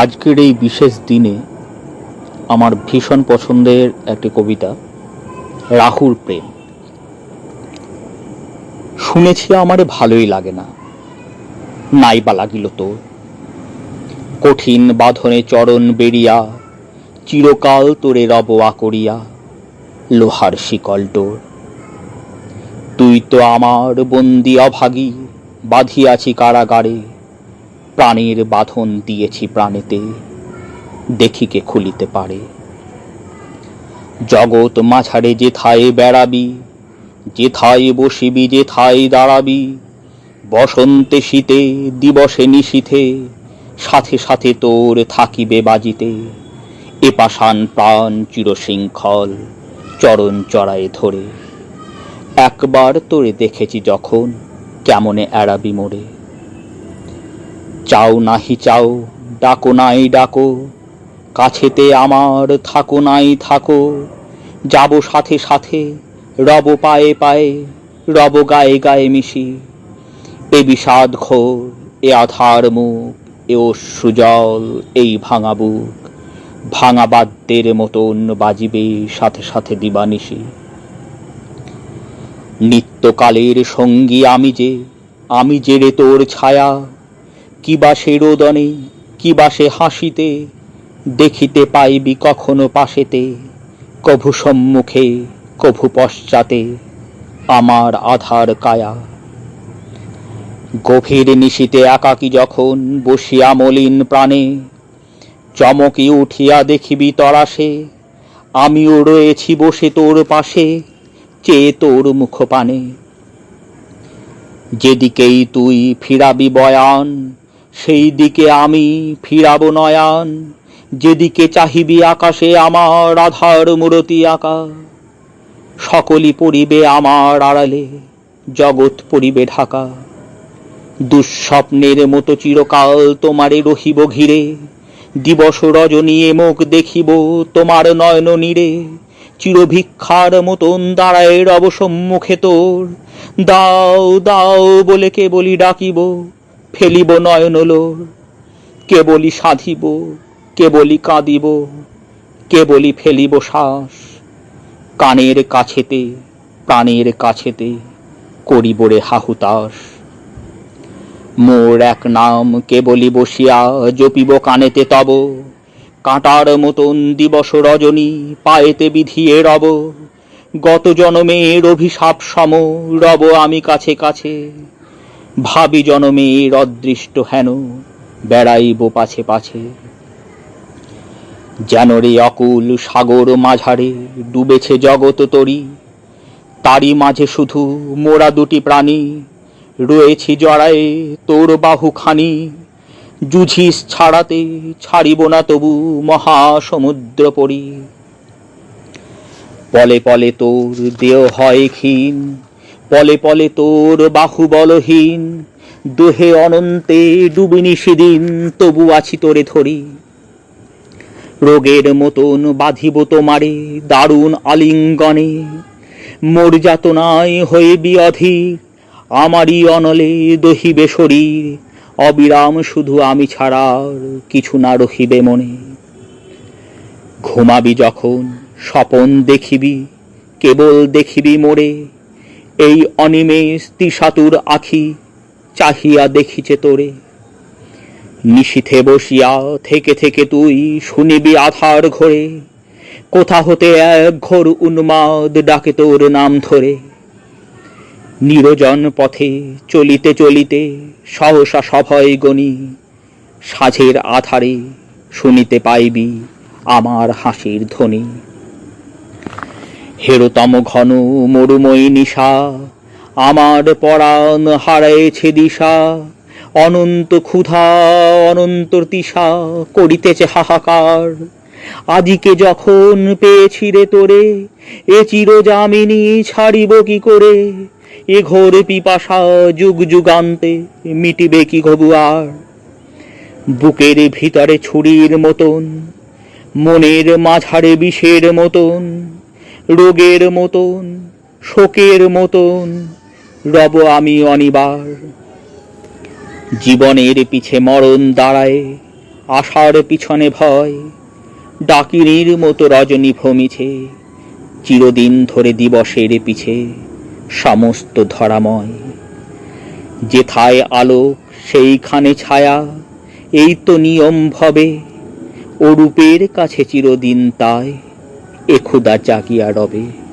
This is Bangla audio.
আজকের এই বিশেষ দিনে আমার ভীষণ পছন্দের একটি কবিতা, রাহুর প্রেম। শুনেছি আমারে ভালোই লাগে না, নাইবা লাগিল তোর। কঠিন বাঁধনে চরণ বেরিয়া, চিরকাল তোরে রব করিয়া, লোহার শিকল টোর। তুই তো আমার বন্দি অভাগী, বাঁধিয়াছি কারাগারে, প্রাণের বাঁধন দিয়েছি প্রাণেতে, দেখিকে খুলিতে পারে। জগৎ মাঝারে যেথায় বেড়াবি, যেথায় বসিবি, যেথায় দাঁড়াবি, বসন্তে শীতে দিবসে নিশীথে, সাথে সাথে তোর থাকিবে বাজিতে, এ পাষাণ প্রাণ চিরশৃঙ্খল চরণ চড়ায় ধরে। একবার তোরে দেখেছি যখন, কেমনে এড়াবি মোরে। চাও নাহি চাও, ডাকো নাই ডাকো, কাছেতে আমার থাকো নাই থাকো, যাব সাথে সাথে, রব পায়ে পায়ে, রব গায়ে গায়ে মিশি। এ বিষাদ ঘোর, এ আধার মুখ, এ অশ্রুজল, এই ভাঙা বুক, ভাঙা বাদ্যের মতন বাজিবে সাথে সাথে দিবানিশি। নিত্যকালের সঙ্গী আমি যে রে তোর ছায়া, কিবা সে রোদনে, কিবা সে হাসিতে, দেখিতে পাইবি কখনো পাশেতে, কভু সম্মুখে কভু পশ্চাতে, আমার আধার কায়া। গভীর নিশীতে একাকী যখন বসিয়া মলিন প্রাণে, চমকি উঠিয়া দেখিবি তরাসে, আমিও রয়েছি বসে তোর পাশে, চেয়ে তোর মুখপানে। যেদিকেই তুই ফিরাবি বয়ান, সেই দিকে আমি ফিরাব নয়ান, যেদিকে চাহিবি আকাশে আমার আধার মূরতি আঁকা। সকলই পড়িবে আমার আড়ালে, জগৎ পড়িবে ঢাকা। দুঃস্বপ্নের মতো চিরকাল তোমারে রহিব ঘিরে, দিবস রজনী মুখ দেখিব তোমার নয়ন নীড়ে, চিরভিক্ষার মতন দাঁড়ায় রব সম্মুখে তোর। দাও দাও বলে কেবলি ডাকিব, ফেলিব নয়ন লোর। কেবলি সাধিব, কেবলি কাঁদিব, কেবলি ফেলিব শ্বাস। কানের কাছেতে, প্রাণের কাছেতে, করিব রে হাহুতাস। মোর এক নাম কেবলি বসিয়া জপিব কানেতে তব, কাঁটার মতন দিবস রজনী পায়েতে বিধিয়ে রব। গত জনমের অভিশাপ সম রব আমি কাছে কাছে, ভাবি জনমের অদৃষ্ট হেন বেড়াইব পাছে পাছে। যেন রে অকুল সাগর মাঝারে ডুবেছে জগৎ তরি, তারই মাঝে শুধু মোরা দুটি প্রাণী, রয়েছি জড়ায়ে তোর বাহুখানি। জুঝিস ছাড়াতে, ছাড়িব না তবু মহাসমুদ্র পরি। পলে পলে তোর দেহ হয় ক্ষীণ, পলে পলে তোর বাহু বলহীন, দোহে অনন্তে ডুবিনি সেদিন, তবু আছি তোরে ধরি। রোগের মতন বাঁধিব তোমারে দারুণ আলিঙ্গনে, মোর যাতনায় হইবি অধীর, আমারই অনলে দহিবে শরীর। অবিরাম শুধু আমি ছাড়ার কিছু না রহিবে মনে। ঘুমাবি যখন স্বপন দেখিবি, কেবল দেখিবি মোরে, এই অনিমেষ তৃষাতুর আখি চাহিয়া দেখিছে তোরে। নিশীথে বসিয়া থেকে থেকে তুই শুনিবি আধার ঘরে, কোথা হতে এক ঘোর উন্মাদ ডাকে তোর নাম ধরে। নিরজন পথে চলিতে চলিতে সহসা সভয় গণি, সাঁঝের আধারে শুনিতে পাইবি আমার হাসির ধ্বনি। হেরতম ঘন মরুময়ী নিশা, আমার পরাণ হারাইছে দিশা। অনন্ত ক্ষুধা অনন্ত তৃষা করিতেছে হাহাকার, আজিকে যখন পেয়েছি রে তোরে, এ চিরজামিনী ছাড়িব কি করে। এ ঘোর পিপাসা যুগ যুগান্তে মিটিবে কি ঘবু আর। বুকের ভিতরে ছুরির মতন, মনের মাঝারে বিষের মতন, রোগের মতন শোকের মতন রব আমি অনিবার। জীবনের পিছে মরণ দাঁড়ায়, আশার পিছনে ভয়, ডাকিনীর মতো রজনী ভ্রমিছে, চিরদিন ধরে দিবসের পিছে সমস্ত ধরাময়। যেথায় আলো সেইখানে ছায়া, এই তো নিয়ম ভবে, ও রূপের কাছে চিরদিন তাই এ ক্ষুধা জাগিয়া রবে।